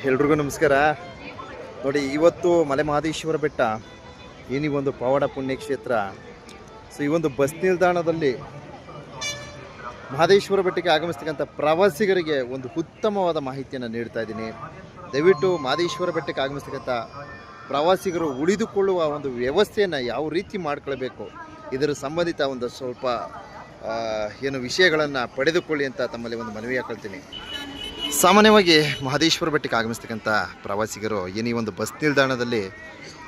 ಎಲ್ರಿಗೂ ನಮಸ್ಕಾರ. ನೋಡಿ, ಇವತ್ತು ಮಲೆ ಮಹದೇಶ್ವರ ಬೆಟ್ಟ ಈ ಒಂದು ಪವಾಡ ಪುಣ್ಯಕ್ಷೇತ್ರ. ಸೊ ಈ ಒಂದು ಬಸ್ ನಿಲ್ದಾಣದಲ್ಲಿ ಮಹದೇಶ್ವರ ಬೆಟ್ಟಕ್ಕೆ ಆಗಮಿಸ್ತಕ್ಕಂಥ ಪ್ರವಾಸಿಗರಿಗೆ ಒಂದು ಉತ್ತಮವಾದ ಮಾಹಿತಿಯನ್ನು ನೀಡ್ತಾ ಇದ್ದೀನಿ. ದಯವಿಟ್ಟು ಮಹದೇಶ್ವರ ಬೆಟ್ಟಕ್ಕೆ ಆಗಮಿಸ್ತಕ್ಕಂಥ ಪ್ರವಾಸಿಗರು ಉಳಿದುಕೊಳ್ಳುವ ಒಂದು ವ್ಯವಸ್ಥೆಯನ್ನು ಯಾವ ರೀತಿ ಮಾಡ್ಕೊಳ್ಬೇಕು, ಇದರ ಸಂಬಂಧಿತ ಒಂದು ಸ್ವಲ್ಪ ವಿಷಯಗಳನ್ನು ಪಡೆದುಕೊಳ್ಳಿ ಅಂತ ತಮ್ಮಲ್ಲಿ ಒಂದು ಮನವಿ ಹಾಕೊಳ್ತೀನಿ. ಸಾಮಾನ್ಯವಾಗಿ ಮಹದೇಶ್ವರ ಬೆಟ್ಟಕ್ಕೆ ಆಗಮಿಸ್ತಕ್ಕಂಥ ಪ್ರವಾಸಿಗರು ಈ ಒಂದು ಬಸ್ ನಿಲ್ದಾಣದಲ್ಲಿ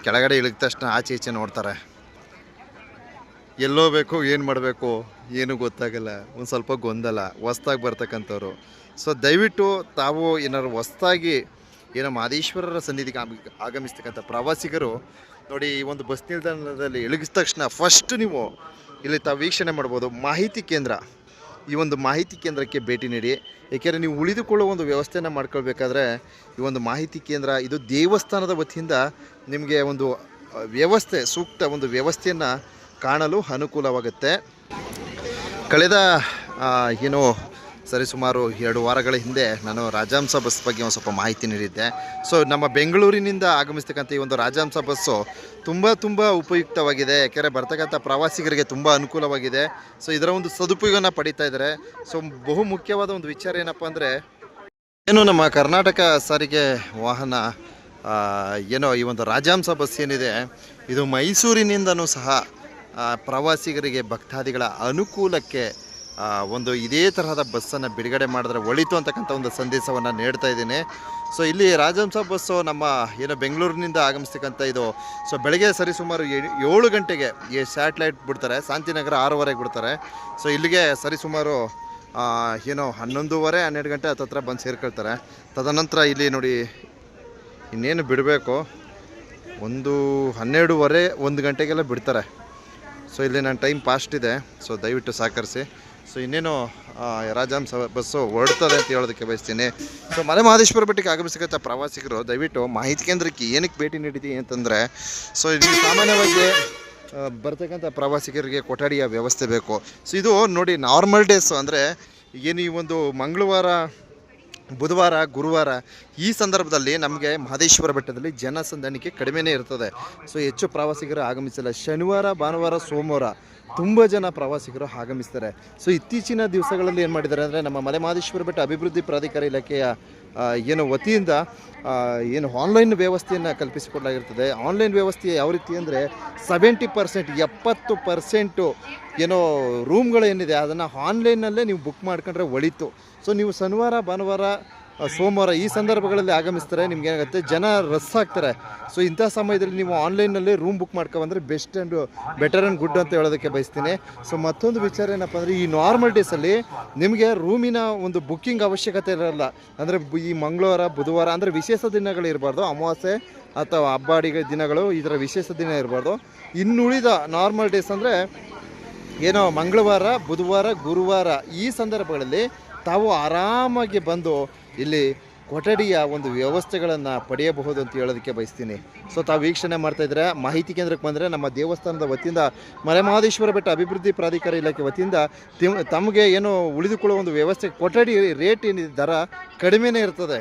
ಕೆಳಗಡೆ ಇಳಿದ ತಕ್ಷಣ ಆಚೆ ಈಚೆ ನೋಡ್ತಾರೆ. ಎಲ್ಲೋ ಬೇಕು, ಏನು ಮಾಡಬೇಕು ಏನು ಗೊತ್ತಾಗಲ್ಲ, ಒಂದು ಸ್ವಲ್ಪ ಗೊಂದಲ, ಹೊಸ್ದಾಗಿ ಬರ್ತಕ್ಕಂಥವ್ರು. ಸೊ ದಯವಿಟ್ಟು ತಾವು ಏನಾದ್ರು ಹೊಸ್ದಾಗಿ ಮಹದೇಶ್ವರರ ಸನ್ನಿಧಿಗೆ ಆಗಮಿಸ್ತಕ್ಕಂಥ ಪ್ರವಾಸಿಗರು ನೋಡಿ, ಈ ಒಂದು ಬಸ್ ನಿಲ್ದಾಣದಲ್ಲಿ ಇಳಿದ ತಕ್ಷಣ ಫಸ್ಟ್ ನೀವು ಇಲ್ಲಿ ತಾವು ವೀಕ್ಷಣೆ ಮಾಡ್ಬೋದು ಮಾಹಿತಿ ಕೇಂದ್ರ. ಈ ಒಂದು ಮಾಹಿತಿ ಕೇಂದ್ರಕ್ಕೆ ಭೇಟಿ ನೀಡಿ. ಏಕೆಂದರೆ ನೀವು ಉಳಿದುಕೊಳ್ಳುವ ಒಂದು ವ್ಯವಸ್ಥೆಯನ್ನು ಮಾಡ್ಕೊಳ್ಬೇಕಾದ್ರೆ ಈ ಒಂದು ಮಾಹಿತಿ ಕೇಂದ್ರ ಇದು ದೇವಸ್ಥಾನದ ವತಿಯಿಂದ ನಿಮಗೆ ಒಂದು ವ್ಯವಸ್ಥೆ, ಸೂಕ್ತ ಒಂದು ವ್ಯವಸ್ಥೆಯನ್ನು ಕಾಣಲು ಅನುಕೂಲವಾಗುತ್ತೆ. ಕಳೆದ ಸರಿಸುಮಾರು 2 ವಾರಗಳ ಹಿಂದೆ ನಾನು ರಾಜಹಂಸ ಬಸ್ ಬಗ್ಗೆ ಒಂದು ಸ್ವಲ್ಪ ಮಾಹಿತಿ ನೀಡಿದ್ದೆ. ಸೊ ನಮ್ಮ ಬೆಂಗಳೂರಿನಿಂದ ಆಗಮಿಸ್ತಕ್ಕಂಥ ಈ ಒಂದು ರಾಜಹಂಸ ಬಸ್ಸು ತುಂಬ ಉಪಯುಕ್ತವಾಗಿದೆ. ಯಾಕೆಂದರೆ ಬರ್ತಕ್ಕಂಥ ಪ್ರವಾಸಿಗರಿಗೆ ತುಂಬ ಅನುಕೂಲವಾಗಿದೆ. ಸೊ ಇದರ ಒಂದು ಸದುಪಯೋಗನ ಪಡಿತಾ ಇದ್ದಾರೆ. ಸೊ ಬಹು ಮುಖ್ಯವಾದ ಒಂದು ವಿಚಾರ ಏನಪ್ಪ ಅಂದರೆ ನಮ್ಮ ಕರ್ನಾಟಕ ಸಾರಿಗೆ ವಾಹನ ಈ ಒಂದು ರಾಜಹಂಸ ಬಸ್ ಏನಿದೆ, ಇದು ಮೈಸೂರಿನಿಂದನೂ ಸಹ ಪ್ರವಾಸಿಗರಿಗೆ ಭಕ್ತಾದಿಗಳ ಅನುಕೂಲಕ್ಕೆ ಒಂದು ಇದೇ ತರಹದ ಬಸ್ಸನ್ನು ಬಿಡುಗಡೆ ಮಾಡಿದ್ರೆ ಒಳಿತು ಅಂತಕ್ಕಂಥ ಒಂದು ಸಂದೇಶವನ್ನು ನೀಡ್ತಾ ಇದ್ದೀನಿ. ಸೊ ಇಲ್ಲಿ ರಾಜಹಂಸ ಬಸ್ಸು ನಮ್ಮ ಬೆಂಗಳೂರಿನಿಂದ ಆಗಮಿಸ್ತಕ್ಕಂಥ ಇದು ಸೊ ಬೆಳಗ್ಗೆ ಸರಿಸುಮಾರು 7 ಗಂಟೆಗೆ ಈ ಸ್ಯಾಟ್ಲೈಟ್ ಬಿಡ್ತಾರೆ, ಶಾಂತಿನಗರ 6:15 ಬಿಡ್ತಾರೆ. ಸೊ ಇಲ್ಲಿಗೆ ಸರಿಸುಮಾರು 11:30-12 ಗಂಟೆ ಹತ್ತತ್ರ ಬಂದು ಸೇರ್ಕೊಳ್ತಾರೆ. ತದನಂತರ ಇಲ್ಲಿ ನೋಡಿ ಇನ್ನೇನು ಬಿಡಬೇಕು, 12:30-1 ಗಂಟೆಗೆಲ್ಲ ಬಿಡ್ತಾರೆ. ಸೊ ಇಲ್ಲಿ ನನ್ನ ಟೈಮ್ ಫಾಸ್ಟ್ ಇದೆ, ಸೊ ದಯವಿಟ್ಟು ಸಹಕರಿಸಿ. ಸೊ ಇನ್ನೇನು ರಾಜಹಂಸ ಬಸ್ಸು ಹೊರಡ್ತದೆ ಅಂತ ಹೇಳೋದಕ್ಕೆ ಬಯಸ್ತೀನಿ. ಸೊ ಮಲೆ ಮಹದೇಶ್ವರ ಬೆಟ್ಟಕ್ಕೆ ಆಗಮಿಸತಕ್ಕಂಥ ಪ್ರವಾಸಿಗರು ದಯವಿಟ್ಟು ಮಾಹಿತಿ ಕೇಂದ್ರಕ್ಕೆ ಏನಕ್ಕೆ ಭೇಟಿ ನೀಡಿದ್ದೀವಿ ಅಂತಂದರೆ, ಸೊ ಇಲ್ಲಿ ಸಾಮಾನ್ಯವಾಗಿ ಬರ್ತಕ್ಕಂಥ ಪ್ರವಾಸಿಗರಿಗೆ ಕೊಠಡಿಯ ವ್ಯವಸ್ಥೆ ಬೇಕು. ಸೊ ಇದು ನೋಡಿ ನಾರ್ಮಲ್ ಡೇಸ್ ಅಂದರೆ ಈ ಒಂದು ಮಂಗಳವಾರ, ಬುಧವಾರ, ಗುರುವಾರ ಈ ಸಂದರ್ಭದಲ್ಲಿ ನಮಗೆ ಮಹದೇಶ್ವರ ಬೆಟ್ಟದಲ್ಲಿ ಜನಸಂದಣಿಕೆ ಕಡಿಮೆನೇ ಇರ್ತದೆ. ಸೊ ಹೆಚ್ಚು ಪ್ರವಾಸಿಗರು ಆಗಮಿಸಲ್ಲ. ಶನಿವಾರ, ಭಾನುವಾರ, ಸೋಮವಾರ ತುಂಬ ಜನ ಪ್ರವಾಸಿಗರು ಆಗಮಿಸ್ತಾರೆ. ಸೊ ಇತ್ತೀಚಿನ ದಿವಸಗಳಲ್ಲಿ ಏನು ಮಾಡಿದ್ದಾರೆ ಅಂದರೆ ನಮ್ಮ ಮಲೆ ಮಹದೇಶ್ವರ ಬೆಟ್ಟ ಅಭಿವೃದ್ಧಿ ಪ್ರಾಧಿಕಾರ ಇಲಾಖೆಯ ವತಿಯಿಂದ ಆನ್ಲೈನ್ ವ್ಯವಸ್ಥೆಯನ್ನು ಕಲ್ಪಿಸಿಕೊಡಲಾಗಿರ್ತದೆ. ಆನ್ಲೈನ್ ವ್ಯವಸ್ಥೆ ಯಾವ ರೀತಿ ಅಂದರೆ 70% ರೂಮ್ಗಳು ಏನಿದೆ ಅದನ್ನು ಆನ್ಲೈನಲ್ಲೇ ನೀವು ಬುಕ್ ಮಾಡ್ಕೊಂಡ್ರೆ ಒಳಿತು. ಸೊ ನೀವು ಶನಿವಾರ, ಭಾನುವಾರ, ಸೋಮವಾರ ಈ ಸಂದರ್ಭಗಳಲ್ಲಿ ಆಗಮಿಸ್ತಾರೆ, ನಿಮ್ಗೆ ಏನಾಗುತ್ತೆ, ಜನ ರಸ್ ಆಗ್ತಾರೆ. ಸೊ ಇಂಥ ಸಮಯದಲ್ಲಿ ನೀವು ಆನ್ಲೈನಲ್ಲಿ ರೂಮ್ ಬುಕ್ ಮಾಡ್ಕೊಬಂದರೆ best and better and good ಅಂತ ಹೇಳೋದಕ್ಕೆ ಬಯಸ್ತೀನಿ. ಸೊ ಮತ್ತೊಂದು ವಿಚಾರ ಏನಪ್ಪ ಅಂದರೆ ಈ ನಾರ್ಮಲ್ ಡೇಸಲ್ಲಿ ನಿಮಗೆ ರೂಮಿನ ಒಂದು ಬುಕ್ಕಿಂಗ್ ಅವಶ್ಯಕತೆ ಇರೋಲ್ಲ. ಅಂದರೆ ಈ ಮಂಗಳವಾರ, ಬುಧವಾರ ಅಂದರೆ ವಿಶೇಷ ದಿನಗಳು ಇರಬಾರ್ದು, ಅಮಾವಾಸ್ಯೆ ಅಥವಾ ಹಬ್ಬಾಡಿಗೆ ದಿನಗಳು ಈ ಥರ ವಿಶೇಷ ದಿನ ಇರಬಾರ್ದು. ಇನ್ನುಳಿದ ನಾರ್ಮಲ್ ಡೇಸ್ ಅಂದರೆ ಮಂಗಳವಾರ, ಬುಧವಾರ, ಗುರುವಾರ ಈ ಸಂದರ್ಭಗಳಲ್ಲಿ ತಾವು ಆರಾಮಾಗಿ ಬಂದು ಇಲ್ಲಿ ಕೊಠಡಿಯ ಒಂದು ವ್ಯವಸ್ಥೆಗಳನ್ನು ಪಡೆಯಬಹುದು ಅಂತ ಹೇಳೋದಕ್ಕೆ ಬಯಸ್ತೀನಿ. ಸೊ ತಾವು ವೀಕ್ಷಣೆ ಮಾಡ್ತಾಯಿದ್ರೆ ಮಾಹಿತಿ ಕೇಂದ್ರಕ್ಕೆ ಬಂದರೆ ನಮ್ಮ ದೇವಸ್ಥಾನದ ವತಿಯಿಂದ ಮಲೆ ಮಹದೇಶ್ವರ ಬೆಟ್ಟ ಅಭಿವೃದ್ಧಿ ಪ್ರಾಧಿಕಾರ ಇಲಾಖೆ ವತಿಯಿಂದ ತಮಗೆ ಉಳಿದುಕೊಳ್ಳುವ ಒಂದು ವ್ಯವಸ್ಥೆ, ಕೊಠಡಿ ರೇಟ್ ಏನಿದೆ ದರ ಕಡಿಮೆನೇ ಇರ್ತದೆ,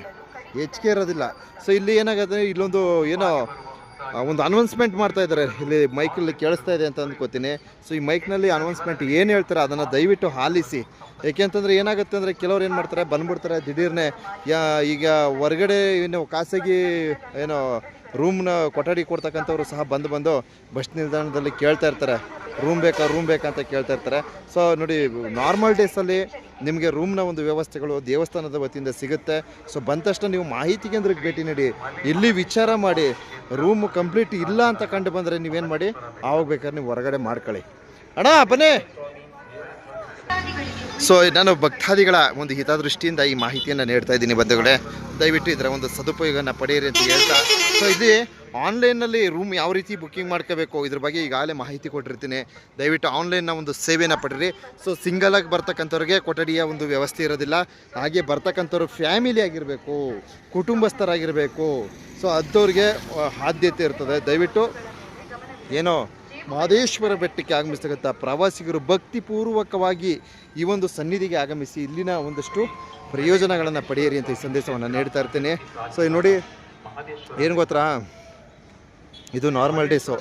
ಹೆಚ್ಚಿಗೆ ಇರೋದಿಲ್ಲ. ಸೊ ಇಲ್ಲಿ ಏನಾಗುತ್ತೆ, ಇಲ್ಲೊಂದು ಒಂದು ಅನೌನ್ಸ್ಮೆಂಟ್ ಮಾಡ್ತಾ ಇದ್ದಾರೆ, ಇಲ್ಲಿ ಮೈಕಲ್ಲಿ ಕೇಳಿಸ್ತಾ ಇದೆ ಅಂತ ಅಂದ್ಕೋತೀನಿ. ಸೊ ಈ ಮೈಕ್ನಲ್ಲಿ ಅನೌನ್ಸ್ಮೆಂಟ್ ಏನು ಹೇಳ್ತಾರೆ ಅದನ್ನು ದಯವಿಟ್ಟು ಆಲಿಸಿ. ಏಕೆಂತಂದರೆ ಏನಾಗುತ್ತೆ ಅಂದರೆ ಕೆಲವ್ರು ಏನು ಮಾಡ್ತಾರೆ, ಬಂದುಬಿಡ್ತಾರೆ ದಿಢೀರ್ನೆ. ಈಗ ಹೊರಗಡೆ ಖಾಸಗಿ ರೂಮ್ನ ಕೊಠಡಿ ಕೊಡ್ತಕ್ಕಂಥವ್ರು ಸಹ ಬಂದು ಬಸ್ ನಿಲ್ದಾಣದಲ್ಲಿ ಕೇಳ್ತಾ ಇರ್ತಾರೆ, ರೂಮ್ ಬೇಕಾ ಅಂತ ಕೇಳ್ತಾ ಇರ್ತಾರೆ. ಸೊ ನೋಡಿ, ನಾರ್ಮಲ್ ಡೇಸಲ್ಲಿ ನಿಮಗೆ ರೂಮ್ನ ಒಂದು ವ್ಯವಸ್ಥೆಗಳು ದೇವಸ್ಥಾನದ ವತಿಯಿಂದ ಸಿಗುತ್ತೆ. ಸೊ ಬಂದ ತಕ್ಷಣ ನೀವು ಮಾಹಿತಿ ಕೇಂದ್ರಕ್ಕೆ ಭೇಟಿ ನೀಡಿ, ಇಲ್ಲಿ ವಿಚಾರ ಮಾಡಿ. ರೂಮ್ ಕಂಪ್ಲೀಟ್ ಇಲ್ಲ ಅಂತ ಕಂಡು ಬಂದರೆ ನೀವೇನು ಮಾಡಿ, ಆವಾಗ ಬೇಕಾದ್ರೆ ನೀವು ಹೊರಗಡೆ ಮಾಡ್ಕೊಳ್ಳಿ. ಅಣ್ಣ ಬನ್ನಿ. ಸೊ ನಾನು ಭಕ್ತಾದಿಗಳ ಒಂದು ಹಿತದೃಷ್ಟಿಯಿಂದ ಈ ಮಾಹಿತಿಯನ್ನು ನೀಡ್ತಾ ಇದ್ದೀನಿ ಬಂಧುಗಳೇ. ದಯವಿಟ್ಟು ಇದರ ಒಂದು ಸದುಪಯೋಗನ ಪಡೆಯಿರಿ ಅಂತ ಹೇಳ್ತಾ, ಸೊ ಇದು ಆನ್ಲೈನಲ್ಲಿ ರೂಮ್ ಯಾವ ರೀತಿ ಬುಕ್ಕಿಂಗ್ ಮಾಡ್ಕೋಬೇಕು ಇದ್ರ ಬಗ್ಗೆ ಈಗಾಗಲೇ ಮಾಹಿತಿ ಕೊಟ್ಟಿರ್ತೀನಿ. ದಯವಿಟ್ಟು ಆನ್ಲೈನ್ನ ಒಂದು ಸೇವೆಯನ್ನು ಪಡೀರಿ. ಸೊ ಸಿಂಗಲಾಗಿ ಬರ್ತಕ್ಕಂಥವ್ರಿಗೆ ಕೊಠಡಿಯ ಒಂದು ವ್ಯವಸ್ಥೆ ಇರೋದಿಲ್ಲ. ಹಾಗೆ ಬರ್ತಕ್ಕಂಥವ್ರು ಫ್ಯಾಮಿಲಿ ಆಗಿರಬೇಕು, ಕುಟುಂಬಸ್ಥರಾಗಿರಬೇಕು. ಸೊ ಅಂಥವ್ರಿಗೆ ಆದ್ಯತೆ ಇರ್ತದೆ. ದಯವಿಟ್ಟು ಮಹದೇಶ್ವರ ಬೆಟ್ಟಕ್ಕೆ ಆಗಮಿಸ್ತಕ್ಕಂಥ ಪ್ರವಾಸಿಗರು ಭಕ್ತಿಪೂರ್ವಕವಾಗಿ ಈ ಒಂದು ಸನ್ನಿಧಿಗೆ ಆಗಮಿಸಿ ಇಲ್ಲಿನ ಒಂದಷ್ಟು ಪ್ರಯೋಜನಗಳನ್ನು ಪಡೆಯಿರಿ ಅಂತ ಈ ಸಂದೇಶವನ್ನು ನೀಡ್ತಾ ಇರ್ತೇನೆ. ಸೊ ನೋಡಿ ಏನು ಗೊತ್ತಾ, ಇದು ನಾರ್ಮಲ್ ಡೇಸು.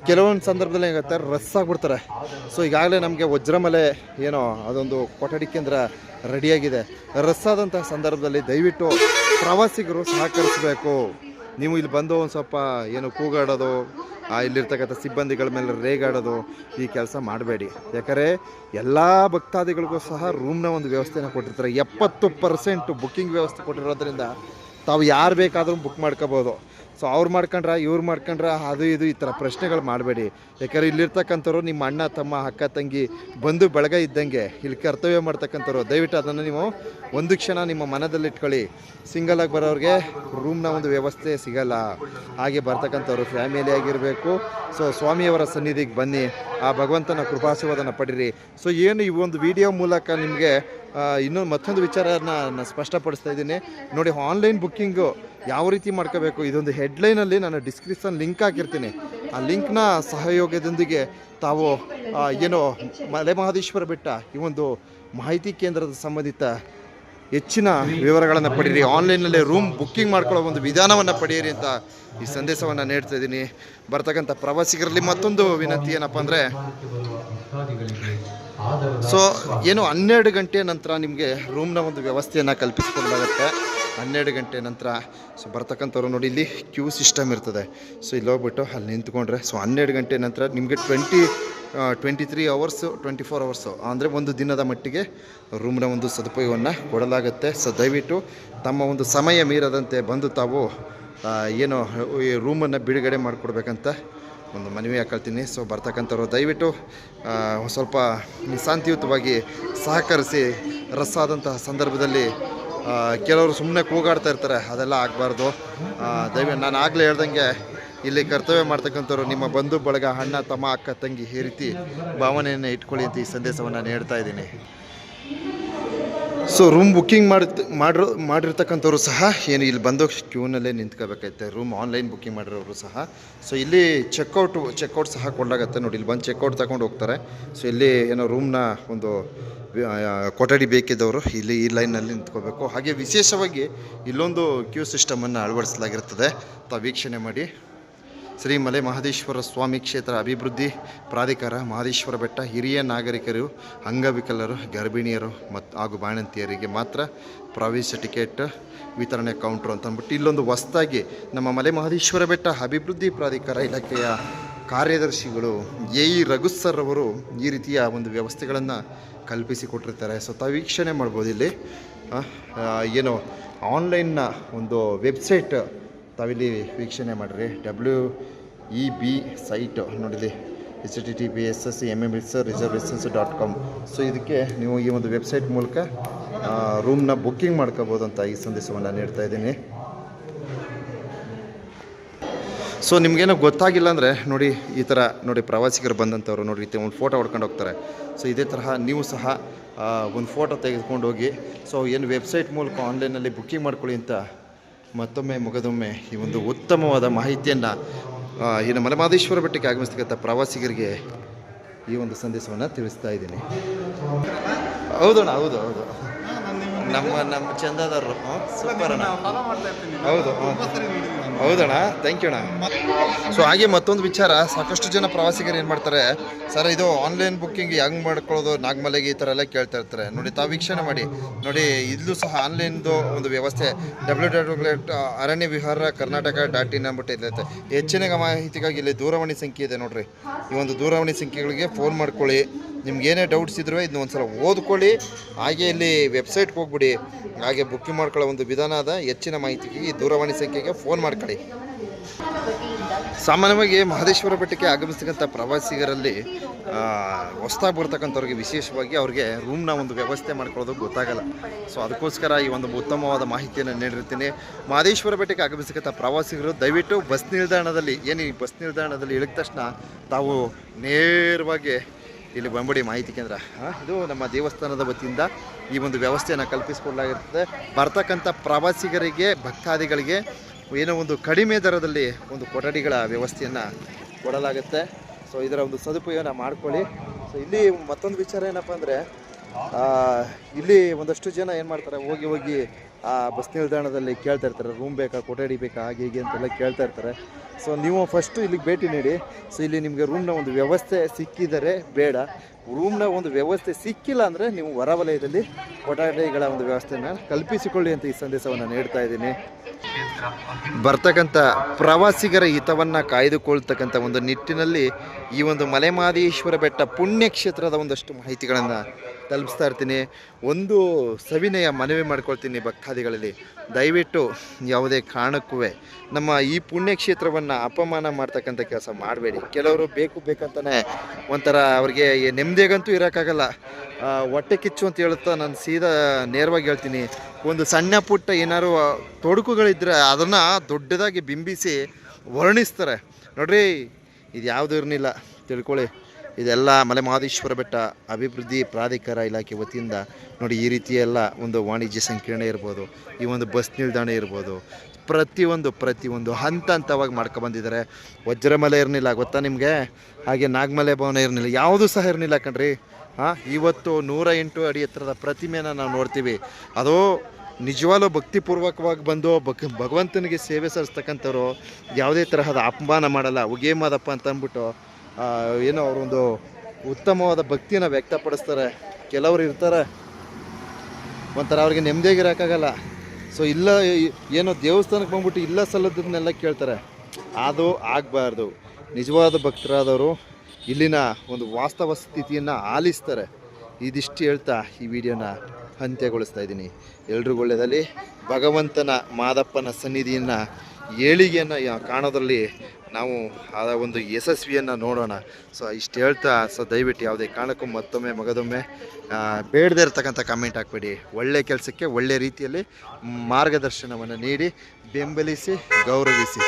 ಕೆಲವೊಂದು ಸಂದರ್ಭದಲ್ಲಿ ಏನಾಗುತ್ತೆ, ರಸ್ ಆಗಿಬಿಡ್ತಾರೆ. ಸೊ ಈಗಾಗಲೇ ನಮಗೆ ವಜ್ರಮಲೆ ಏನೋ ಅದೊಂದು ಕೊಠಡಿ ಕೇಂದ್ರ ರೆಡಿಯಾಗಿದೆ. ರಸ್ ಆದಂತಹ ಸಂದರ್ಭದಲ್ಲಿ ದಯವಿಟ್ಟು ಪ್ರವಾಸಿಗರು ಸಹಕರಿಸಬೇಕು. ನೀವು ಇಲ್ಲಿ ಬಂದು ಒಂದು ಸ್ವಲ್ಪ ಏನು ಕೂಗಾಡೋದು, ಇಲ್ಲಿರ್ತಕ್ಕಂಥ ಸಿಬ್ಬಂದಿಗಳ ಮೇಲೆ ರೇಗಾಡೋದು, ಈ ಕೆಲಸ ಮಾಡಬೇಡಿ. ಯಾಕಂದರೆ ಎಲ್ಲ ಭಕ್ತಾದಿಗಳಿಗೂ ಸಹ ರೂಮ್ನ ಒಂದು ವ್ಯವಸ್ಥೆನ ಕೊಟ್ಟಿರ್ತಾರೆ. 70% ಬುಕ್ಕಿಂಗ್ ವ್ಯವಸ್ಥೆ ಕೊಟ್ಟಿರೋದ್ರಿಂದ ತಾವು ಯಾರು ಬೇಕಾದರೂ ಬುಕ್ ಮಾಡ್ಕೋಬೋದು. ಸೊ ಅವ್ರು ಮಾಡ್ಕೊಂಡ್ರೆ ಇವ್ರು ಮಾಡ್ಕೊಂಡ್ರೆ ಅದು ಇದು ಈ ಥರ ಪ್ರಶ್ನೆಗಳು ಮಾಡಬೇಡಿ. ಯಾಕಂದರೆ ಇಲ್ಲಿರ್ತಕ್ಕಂಥವ್ರು ನಿಮ್ಮ ಅಣ್ಣ ತಮ್ಮ ಅಕ್ಕ ತಂಗಿ ಬಂಧು ಬಳಗ ಇದ್ದಂಗೆ ಇಲ್ಲಿ ಕರ್ತವ್ಯ ಮಾಡ್ತಕ್ಕಂಥವ್ರು. ದಯವಿಟ್ಟು ಅದನ್ನು ನೀವು ಒಂದು ಕ್ಷಣ ನಿಮ್ಮ ಮನದಲ್ಲಿ ಇಟ್ಕೊಳ್ಳಿ. ಸಿಂಗಲಾಗಿ ಬರೋರಿಗೆ ರೂಮ್ನ ಒಂದು ವ್ಯವಸ್ಥೆ ಸಿಗಲ್ಲ. ಹಾಗೆ ಬರ್ತಕ್ಕಂಥವ್ರು ಫ್ಯಾಮಿಲಿ ಆಗಿರಬೇಕು. ಸೊ ಸ್ವಾಮಿಯವರ ಸನ್ನಿಧಿಗೆ ಬನ್ನಿ, ಆ ಭಗವಂತನ ಕೃಪಾಶೀರ್ವಾದನ ಪಡೀರಿ. ಸೊ ಏನು ಈ ಒಂದು ವಿಡಿಯೋ ಮೂಲಕ ನಿಮಗೆ ಇನ್ನೊಂದು ಮತ್ತೊಂದು ವಿಚಾರನ ನಾನು ಸ್ಪಷ್ಟಪಡಿಸ್ತಾ ಇದ್ದೀನಿ ನೋಡಿ. ಆನ್ಲೈನ್ ಬುಕ್ಕಿಂಗು ಯಾವ ರೀತಿ ಮಾಡ್ಕೋಬೇಕು, ಇದೊಂದು ಹೆಡ್ಲೈನಲ್ಲಿ ನಾನು ಡಿಸ್ಕ್ರಿಪ್ಷನ್ ಲಿಂಕ್ ಹಾಕಿರ್ತೀನಿ. ಆ ಲಿಂಕ್ನ ಸಹಯೋಗದೊಂದಿಗೆ ತಾವು ಏನೋ ಮಲೆ ಮಹದೇಶ್ವರ ಬೆಟ್ಟ ಈ ಒಂದು ಮಾಹಿತಿ ಕೇಂದ್ರದ ಸಂಬಂಧಿತ ಹೆಚ್ಚಿನ ವಿವರಗಳನ್ನು ಪಡೀರಿ. ಆನ್ಲೈನಲ್ಲೇ ರೂಮ್ ಬುಕ್ಕಿಂಗ್ ಮಾಡ್ಕೊಳ್ಳೋ ಒಂದು ವಿಧಾನವನ್ನು ಪಡೆಯಿರಿ ಅಂತ ಈ ಸಂದೇಶವನ್ನು ನೀಡ್ತಾ ಇದ್ದೀನಿ. ಬರ್ತಕ್ಕಂಥ ಪ್ರವಾಸಿಗರಲ್ಲಿ ಮತ್ತೊಂದು ವಿನಂತಿ ಏನಪ್ಪ ಅಂದರೆ, ಸೊ ಏನು 12 ಗಂಟೆ ನಂತರ ನಿಮಗೆ ರೂಮ್ನ ಒಂದು ವ್ಯವಸ್ಥೆಯನ್ನು ಕಲ್ಪಿಸಿಕೊಡಲಾಗುತ್ತೆ. 12 ಗಂಟೆ ನಂತರ ಸೊ ಬರ್ತಕ್ಕಂಥವ್ರು ನೋಡಿ, ಇಲ್ಲಿ ಕ್ಯೂ ಸಿಸ್ಟಮ್ ಇರ್ತದೆ. ಸೊ ಇಲ್ಲಿ ಹೋಗ್ಬಿಟ್ಟು ಅಲ್ಲಿ ನಿಂತ್ಕೊಂಡ್ರೆ ಸೊ 12 ಗಂಟೆ ನಂತರ ನಿಮಗೆ 23 ಅವರ್ಸು 24 ಅವರ್ಸು ಅಂದರೆ ಒಂದು ದಿನದ ಮಟ್ಟಿಗೆ ರೂಮ್ನ ಒಂದು ಸದುಪಯೋಗವನ್ನು ಕೊಡಲಾಗುತ್ತೆ. ಸೊ ದಯವಿಟ್ಟು ತಮ್ಮ ಒಂದು ಸಮಯ ಮೀರದಂತೆ ಬಂದು ತಾವು ಏನು ಈ ರೂಮನ್ನು ಬಿಡುಗಡೆ ಮಾಡಿಕೊಡ್ಬೇಕಂತ ಒಂದು ಮನವಿ ಹಾಕೊಳ್ತೀನಿ. ಸೊ ಬರ್ತಕ್ಕಂಥವ್ರು ದಯವಿಟ್ಟು ಸ್ವಲ್ಪ ಶಾಂತಿಯುತವಾಗಿ ಸಹಕರಿಸಿ. ರಸ್ಸಾದಂತಹ ಸಂದರ್ಭದಲ್ಲಿ ಕೆಲವರು ಸುಮ್ಮನೆ ಕೂಗಾಡ್ತಾ ಇರ್ತಾರೆ, ಅದೆಲ್ಲ ಆಗಬಾರ್ದು. ದಯವಿಟ್ಟು ನಾನು ಆಗಲೇ ಹೇಳ್ದಂಗೆ ಇಲ್ಲಿ ಕರ್ತವ್ಯ ಮಾಡ್ತಕ್ಕಂಥವ್ರು ನಿಮ್ಮ ಬಂಧು ಬಳಗ, ಅಣ್ಣ ತಮ್ಮ ಅಕ್ಕ ತಂಗಿ ಈ ರೀತಿ ಭಾವನೆಯನ್ನು ಇಟ್ಕೊಳ್ಳಿ ಅಂತ ಈ ಸಂದೇಶವನ್ನು ನೀಡ್ತಾ ಇದ್ದೀನಿ. ಸೊ ರೂಮ್ ಬುಕ್ಕಿಂಗ್ ಮಾಡಿರ್ತಕ್ಕಂಥವ್ರು ಸಹ ಏನು ಇಲ್ಲಿ ಬಂದು ಕ್ಯೂನಲ್ಲೇ ನಿಂತ್ಕೋಬೇಕಾಗುತ್ತೆ. ರೂಮ್ ಆನ್ಲೈನ್ ಬುಕ್ಕಿಂಗ್ ಮಾಡಿರೋರು ಸಹ. ಸೊ ಇಲ್ಲಿ ಚೆಕ್ಔಟ್ ಸಹ ಕೊಡಲಾಗುತ್ತೆ ನೋಡಿ. ಇಲ್ಲಿ ಬಂದು ಚೆಕ್ಔಟ್ ತಗೊಂಡು ಹೋಗ್ತಾರೆ. ಸೊ ಇಲ್ಲಿ ಏನೋ ರೂಮ್ನ ಒಂದು ಕೊಠಡಿ ಬೇಕಿದ್ದವರು ಇಲ್ಲಿ ಈ ಲೈನಲ್ಲಿ ನಿಂತ್ಕೋಬೇಕು. ಹಾಗೆ ವಿಶೇಷವಾಗಿ ಇಲ್ಲೊಂದು ಕ್ಯೂ ಸಿಸ್ಟಮನ್ನು ಅಳವಡಿಸಲಾಗಿರ್ತದೆ, ತಾವು ವೀಕ್ಷಣೆ ಮಾಡಿ. ಶ್ರೀ ಮಲೆ ಮಹದೇಶ್ವರ ಸ್ವಾಮಿ ಕ್ಷೇತ್ರ ಅಭಿವೃದ್ಧಿ ಪ್ರಾಧಿಕಾರ ಮಹದೇಶ್ವರ ಬೆಟ್ಟ ಹಿರಿಯ ನಾಗರಿಕರು, ಅಂಗವಿಕಲರು, ಗರ್ಭಿಣಿಯರು ಹಾಗೂ ಬಾಣಂತಿಯರಿಗೆ ಮಾತ್ರ ಪ್ರವೇಶ ಟಿಕೆಟ್ ವಿತರಣೆ ಕೌಂಟ್ರು ಅಂತ ಅಂದ್ಬಿಟ್ಟು ಇಲ್ಲೊಂದು ಹೊಸದಾಗಿ ನಮ್ಮ ಮಲೆ ಮಹದೇಶ್ವರ ಬೆಟ್ಟ ಅಭಿವೃದ್ಧಿ ಪ್ರಾಧಿಕಾರ ಇಲಾಖೆಯ ಕಾರ್ಯದರ್ಶಿಗಳು ರಘು ಸರ್ ಅವರು ಈ ರೀತಿಯ ಒಂದು ವ್ಯವಸ್ಥೆಗಳನ್ನು ಕಲ್ಪಿಸಿಕೊಟ್ಟಿರ್ತಾರೆ. ಸೊ ತಾವು ವೀಕ್ಷಣೆ ಮಾಡ್ಬೋದು. ಇಲ್ಲಿ ಏನು ಆನ್ಲೈನ್ನ ಒಂದು ವೆಬ್ಸೈಟ್ ತಾವಿಲ್ಲಿ ವೀಕ್ಷಣೆ ಮಾಡಿರಿ. WEB ಸೈಟ್ ನೋಡಿಲಿ, https://mmsreservations.com. ಸೊ ಇದಕ್ಕೆ ನೀವು ಈ ಒಂದು ವೆಬ್ಸೈಟ್ ಮೂಲಕ ರೂಮ್ನ ಬುಕ್ಕಿಂಗ್ ಮಾಡ್ಕೋಬೋದು ಅಂತ ಈ ಸಂದೇಶವನ್ನು ನೀಡ್ತಾ ಇದ್ದೀನಿ. ಸೊ ನಿಮಗೇನೋ ಗೊತ್ತಾಗಿಲ್ಲ ಅಂದರೆ ನೋಡಿ, ಈ ಥರ ನೋಡಿ ಪ್ರವಾಸಿಗರು ಬಂದಂಥವ್ರು ನೋಡಿ ಒಂದು ಫೋಟೋ ಹೊಡ್ಕೊಂಡು ಹೋಗ್ತಾರೆ. ಸೊ ಇದೇ ತರಹ ನೀವು ಸಹ ಒಂದು ಫೋಟೋ ತೆಗೆದುಕೊಂಡು ಹೋಗಿ ಸೊ ಏನು ವೆಬ್ಸೈಟ್ ಮೂಲಕ ಆನ್ಲೈನಲ್ಲಿ ಬುಕ್ಕಿಂಗ್ ಮಾಡ್ಕೊಳ್ಳಿ ಅಂತ ಮತ್ತೊಮ್ಮೆ ಮುಗದೊಮ್ಮೆ ಈ ಒಂದು ಉತ್ತಮವಾದ ಮಾಹಿತಿಯನ್ನು ಏನು ಮಲೆ ಮಹದೇಶ್ವರ ಬೆಟ್ಟಕ್ಕೆ ಆಗಮಿಸ್ತಕ್ಕಂಥ ಪ್ರವಾಸಿಗರಿಗೆ ಈ ಒಂದು ಸಂದೇಶವನ್ನು ತಿಳಿಸ್ತಾ ಇದ್ದೀನಿ. ಹೌದಣ್ಣ, ಹೌದು ನಮ್ಮ ಚಂದಾದಾರರು ಸೂಪರ್ ಅಣ್ಣ. ಹೌದು ಹೌದಣ್ಣ, ಥ್ಯಾಂಕ್ ಯು ಅಣ್ಣ. ಸೊ ಹಾಗೆ ಮತ್ತೊಂದು ವಿಚಾರ, ಸಾಕಷ್ಟು ಜನ ಪ್ರವಾಸಿಗರು ಏನು ಮಾಡ್ತಾರೆ, ಸರ್ ಇದು ಆನ್ಲೈನ್ ಬುಕ್ಕಿಂಗ್ ಹೆಂಗೆ ಮಾಡ್ಕೊಳ್ಳೋದು ನಾಗಮಲೆಗೆ ಈ ಥರ ಎಲ್ಲ ಕೇಳ್ತಾ ಇರ್ತಾರೆ. ನೋಡಿ ತಾವು ವೀಕ್ಷಣೆ ಮಾಡಿ ನೋಡಿ, ಇಲ್ಲೂ ಸಹ ಆನ್ಲೈನ್ದು ಒಂದು ವ್ಯವಸ್ಥೆ www.aranyavihara.karnataka.in ಅಂದ್ಬಿಟ್ಟು ಇರುತ್ತೆ. ಹೆಚ್ಚಿನ ಮಾಹಿತಿಗಾಗಿ ಇಲ್ಲಿ ದೂರವಾಣಿ ಸಂಖ್ಯೆ ಇದೆ ನೋಡಿರಿ. ಈ ಒಂದು ದೂರವಾಣಿ ಸಂಖ್ಯೆಗಳಿಗೆ ಫೋನ್ ಮಾಡ್ಕೊಳ್ಳಿ. ನಿಮ್ಗೆ ಏನೇ ಡೌಟ್ಸ್ ಇದ್ರೂ ಇದನ್ನ ಒಂದು ಸಲ ಓದ್ಕೊಳ್ಳಿ. ಹಾಗೆ ಇಲ್ಲಿ ವೆಬ್ಸೈಟ್ಗೆ ಹೋಗ್ಬಿಡಿ. ಹಾಗೆ ಬುಕ್ಕಿಂಗ್ ಮಾಡ್ಕೊಳ್ಳೋ ಒಂದು ವಿಧಾನದ ಹೆಚ್ಚಿನ ಮಾಹಿತಿಗೆ ಈ ದೂರವಾಣಿ ಸಂಖ್ಯೆಗೆ ಫೋನ್ ಮಾಡ್ಕೊಳ್ಳಿ. ಸಾಮಾನ್ಯವಾಗಿ ಮಹದೇಶ್ವರ ಬೆಟ್ಟಕ್ಕೆ ಆಗಮಿಸ್ತಕ್ಕಂಥ ಪ್ರವಾಸಿಗರಲ್ಲಿ ಹೊಸದಾಗಿ ಬರ್ತಕ್ಕಂಥವ್ರಿಗೆ ವಿಶೇಷವಾಗಿ ಅವ್ರಿಗೆ ರೂಮ್ನ ಒಂದು ವ್ಯವಸ್ಥೆ ಮಾಡ್ಕೊಳ್ಳೋದು ಗೊತ್ತಾಗಲ್ಲ. ಸೊ ಅದಕ್ಕೋಸ್ಕರ ಈ ಒಂದು ಉತ್ತಮವಾದ ಮಾಹಿತಿಯನ್ನು ನೀಡಿರ್ತೀನಿ. ಮಹದೇಶ್ವರ ಬೆಟ್ಟಕ್ಕೆ ಆಗಮಿಸ್ತಕ್ಕಂಥ ಪ್ರವಾಸಿಗರು ದಯವಿಟ್ಟು ಬಸ್ ನಿಲ್ದಾಣದಲ್ಲಿ ಬಸ್ ನಿಲ್ದಾಣದಲ್ಲಿ ಇಳಿದ ತಕ್ಷಣ ತಾವು ನೇರವಾಗಿ ಇಲ್ಲಿ ಬಂಬಿಡಿ ಮಾಹಿತಿ ಕೇಂದ್ರ. ಇದು ನಮ್ಮ ದೇವಸ್ಥಾನದ ವತಿಯಿಂದ ಈ ಒಂದು ವ್ಯವಸ್ಥೆಯನ್ನು ಕಲ್ಪಿಸಿಕೊಡಲಾಗಿರ್ತದೆ. ಬರ್ತಕ್ಕಂಥ ಪ್ರವಾಸಿಗರಿಗೆ ಭಕ್ತಾದಿಗಳಿಗೆ ಏನೋ ಒಂದು ಕಡಿಮೆ ದರದಲ್ಲಿ ಒಂದು ಕೊಠಡಿಗಳ ವ್ಯವಸ್ಥೆಯನ್ನು ಕೊಡಲಾಗುತ್ತೆ. ಸೊ ಇದರ ಒಂದು ಸದುಪಯೋಗನ ಮಾಡ್ಕೊಳ್ಳಿ. ಸೊ ಇಲ್ಲಿ ಮತ್ತೊಂದು ವಿಚಾರ ಏನಪ್ಪ ಅಂದರೆ, ಇಲ್ಲಿ ಒಂದಷ್ಟು ಜನ ಏನು ಮಾಡ್ತಾರೆ, ಹೋಗಿ ಬಸ್ ನಿಲ್ದಾಣದಲ್ಲಿ ಕೇಳ್ತಾ ಇರ್ತಾರೆ, ರೂಮ್ ಬೇಕಾ, ಕೊಠಡಿ ಬೇಕಾ, ಹಾಗೆ ಹೀಗೆ ಅಂತೆಲ್ಲ ಕೇಳ್ತಾ ಇರ್ತಾರೆ. ಸೊ ನೀವು ಫಸ್ಟು ಇಲ್ಲಿಗೆ ಭೇಟಿ ನೀಡಿ. ಸೊ ಇಲ್ಲಿ ನಿಮಗೆ ರೂಮ್ನ ಒಂದು ವ್ಯವಸ್ಥೆ ಸಿಕ್ಕಿದರೆ ಬೇಡ, ರೂಮ್ನ ಒಂದು ವ್ಯವಸ್ಥೆ ಸಿಕ್ಕಿಲ್ಲ ಅಂದರೆ ನೀವು ಹೊರವಲಯದಲ್ಲಿ ಕೊಠಡಿಗಳ ಒಂದು ವ್ಯವಸ್ಥೆನ ಕಲ್ಪಿಸಿಕೊಳ್ಳಿ ಅಂತ ಈ ಸಂದೇಶವನ್ನು ನೀಡ್ತಾ ಇದ್ದೀನಿ. ಬರ್ತಕ್ಕಂಥ ಪ್ರವಾಸಿಗರ ಹಿತವನ್ನು ಕಾಯ್ದುಕೊಳ್ತಕ್ಕಂಥ ಒಂದು ನಿಟ್ಟಿನಲ್ಲಿ ಈ ಒಂದು ಮಲೆಮಹದೇಶ್ವರ ಬೆಟ್ಟ ಪುಣ್ಯಕ್ಷೇತ್ರದ ಒಂದಷ್ಟು ಮಾಹಿತಿಗಳನ್ನು ತಲುಪಿಸ್ತಾ ಇರ್ತೀನಿ. ಒಂದು ಸವಿನಯ ಮನವಿ ಮಾಡ್ಕೊಳ್ತೀನಿ ಭಕ್ತಾದಿಗಳಲ್ಲಿ, ದಯವಿಟ್ಟು ಯಾವುದೇ ಕಾರಣಕ್ಕೂ ನಮ್ಮ ಈ ಪುಣ್ಯಕ್ಷೇತ್ರವನ್ನು ಅಪಮಾನ ಮಾಡ್ತಕ್ಕಂಥ ಕೆಲಸ ಮಾಡಬೇಡಿ. ಕೆಲವರು ಬೇಕಂತಲೇ ಒಂಥರ ಅವ್ರಿಗೆ ನೆಮ್ಮದಿಗಂತೂ ಇರೋಕ್ಕಾಗಲ್ಲ, ಹೊಟ್ಟೆ ಕಿಚ್ಚು ಅಂತ ಹೇಳುತ್ತಾ ನಾನು ಸೀದಾ ನೇರವಾಗಿ ಹೇಳ್ತೀನಿ, ಒಂದು ಸಣ್ಣ ಪುಟ್ಟ ಏನಾದ್ರು ತೊಡಕುಗಳಿದ್ದರೆ ಅದನ್ನು ದೊಡ್ಡದಾಗಿ ಬಿಂಬಿಸಿ ವರ್ಣಿಸ್ತಾರೆ. ನೋಡ್ರಿ, ಇದು ಯಾವುದೂ ಇರಲಿಲ್ಲ ತಿಳ್ಕೊಳ್ಳಿ. ಇದೆಲ್ಲ ಮಲೆಮಹದೇಶ್ವರ ಬೆಟ್ಟ ಅಭಿವೃದ್ಧಿ ಪ್ರಾಧಿಕಾರ ಇಲಾಖೆ ವತಿಯಿಂದ ನೋಡಿ, ಈ ರೀತಿಯೆಲ್ಲ ಒಂದು ವಾಣಿಜ್ಯ ಸಂಕೀರ್ಣ ಇರ್ಬೋದು, ಈ ಒಂದು ಬಸ್ ನಿಲ್ದಾಣ ಇರ್ಬೋದು, ಪ್ರತಿಯೊಂದು ಹಂತವಾಗಿ ಮಾಡ್ಕೊಬಂದಿದ್ದಾರೆ. ವಜ್ರಮಲೆ ಇರಲಿಲ್ಲ ಗೊತ್ತಾ ನಿಮಗೆ, ಹಾಗೆ ನಾಗಮಲೆ ಭವನ ಇರಲಿಲ್ಲ, ಯಾವುದೂ ಸಹ ಇರಲಿಲ್ಲ ಕಣ್ರಿ. ಇವತ್ತು 108 ಅಡಿ ಎತ್ತರದ ಪ್ರತಿಮೆನ ನಾವು ನೋಡ್ತೀವಿ. ಅದು ನಿಜವಾಗ್ಲೂ ಭಕ್ತಿಪೂರ್ವಕವಾಗಿ ಬಂದು ಭಗವಂತನಿಗೆ ಸೇವೆ ಸಲ್ಲಿಸ್ತಕ್ಕಂಥವ್ರು ಯಾವುದೇ ತರಹದ ಅಪಮಾನ ಮಾಡಲ್ಲ. ಉಗೇ ಮಾದಪ್ಪ ಅಂತ ಅಂದ್ಬಿಟ್ಟು ಏನೋ ಅವರೊಂದು ಉತ್ತಮವಾದ ಭಕ್ತಿನ ವ್ಯಕ್ತಪಡಿಸ್ತಾರೆ. ಕೆಲವರು ಇರ್ತಾರೆ ಒಂಥರ ಅವ್ರಿಗೆ ನೆಮ್ಮದಿಯಾಗಿರೋಕ್ಕಾಗಲ್ಲ. ಸೊ ಇಲ್ಲ ಏನೋ ದೇವಸ್ಥಾನಕ್ಕೆ ಬಂದ್ಬಿಟ್ಟು ಇಲ್ಲ ಸಲ್ಲದನ್ನೆಲ್ಲ ಕೇಳ್ತಾರೆ, ಅದು ಆಗಬಾರ್ದು. ನಿಜವಾದ ಭಕ್ತರಾದವರು ಇಲ್ಲಿನ ಒಂದು ವಾಸ್ತವ ಸ್ಥಿತಿಯನ್ನು ಆಲಿಸ್ತಾರೆ. ಇದಿಷ್ಟು ಹೇಳ್ತಾ ಈ ವಿಡಿಯೋನ ಅಂತ್ಯಗೊಳಿಸ್ತಾ ಇದ್ದೀನಿ. ಎಲ್ರಿಗೂ ಒಳ್ಳೆಯದಲ್ಲಿ, ಭಗವಂತನ ಮಾದಪ್ಪನ ಸನ್ನಿಧಿಯನ್ನು ಏಳಿಗೆಯನ್ನು ಕಾಣೋದ್ರಲ್ಲಿ ನಾವು ಆ ಒಂದು ಯಶಸ್ವಿಯನ್ನು ನೋಡೋಣ. ಸೊ ಇಷ್ಟು ಹೇಳ್ತಾ, ಸೊ ದಯವಿಟ್ಟು ಯಾವುದೇ ಕಾರಣಕ್ಕೂ ಮಗದೊಮ್ಮೆ ಬೇಡದೇ ಇರ್ತಕ್ಕಂಥ ಕಮೆಂಟ್ ಹಾಕ್ಬೇಡಿ. ಒಳ್ಳೆಯ ಕೆಲಸಕ್ಕೆ ಒಳ್ಳೆಯ ರೀತಿಯಲ್ಲಿ ಮಾರ್ಗದರ್ಶನವನ್ನು ನೀಡಿ, ಬೆಂಬಲಿಸಿ, ಗೌರವಿಸಿ.